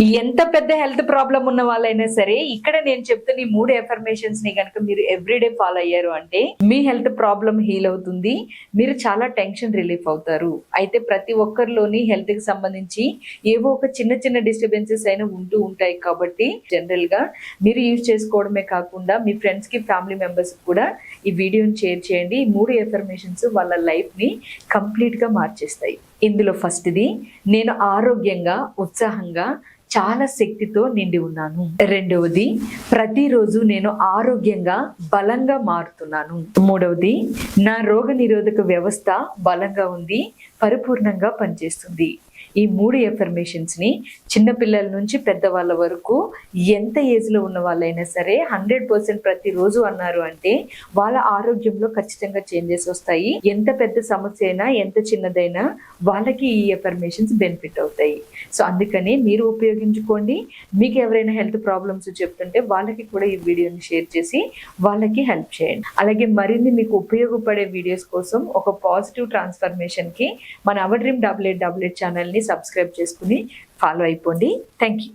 ఎంత పెద్ద health problem ఉన్న వాళ్ళైనా సరే ఇక్కడ నేను చెప్తున్న ఈ 3 ఎఫర్మేషన్స్ ని కనుక మీరు ఎవ్రీడే ఫాలో అయ్యారు అంటే మీ హెల్త్ ప్రాబ్లం హీల్ అవుతుంది, మీరు చాలా టెన్షన్ రిలీఫ్ అవుతారు. అయితే ప్రతి ఒక్కరిలోని హెల్త్ కి సంబంధించి ఏవో ఒక చిన్న చిన్న డిస్టర్బెన్సెస్ అయినా ఉంటూ ఉంటాయి. కాబట్టి జనరల్ గా మీరు యూజ్ చేసుకోవడమే కాకుండా మీ ఫ్రెండ్స్ కి, ఫ్యామిలీ మెంబర్స్ కూడా ఈ వీడియోని షేర్ చేయండి. ఈ 3 ఎఫర్మేషన్స్ వాళ్ళ లైఫ్ ని కంప్లీట్ గా మార్చేస్తాయి. ఇందులో ఫస్ట్ది, నేను ఆరోగ్యంగా, ఉత్సాహంగా, చాలా శక్తితో నిండి ఉన్నాను. రెండవది, ప్రతిరోజు నేను ఆరోగ్యంగా, బలంగా మారుతున్నాను. మూడవది, నా రోగ నిరోధక వ్యవస్థ బలంగా ఉంది, పరిపూర్ణంగా పనిచేస్తుంది. ఈ 3 ఎఫర్మేషన్స్ ని చిన్నపిల్లల నుంచి పెద్దవాళ్ళ వరకు ఎంత ఏజ్ లో ఉన్న వాళ్ళైనా సరే 100% ప్రతిరోజు అన్నారు అంటే వాళ్ళ ఆరోగ్యంలో ఖచ్చితంగా చేంజెస్ వస్తాయి. ఎంత పెద్ద సమస్య అయినా, ఎంత చిన్నదైనా వాళ్ళకి ఈ ఎఫర్మేషన్స్ బెనిఫిట్ అవుతాయి. సో అందుకని మీరు ఉపయోగించుకోండి. మీకు ఎవరైనా హెల్త్ ప్రాబ్లమ్స్ చెప్తుంటే వాళ్ళకి కూడా ఈ వీడియోని షేర్ చేసి వాళ్ళకి హెల్ప్ చేయండి. అలాగే మరిన్ని మీకు ఉపయోగపడే వీడియోస్ కోసం ఒక పాజిటివ్ ట్రాన్స్ఫర్మేషన్ కి మన అవర్ డ్రీమ్ 8888 ఛానల్ ని సబ్స్క్రైబ్ చేసుకుని ఫాలో అయిపోండి. Thank you.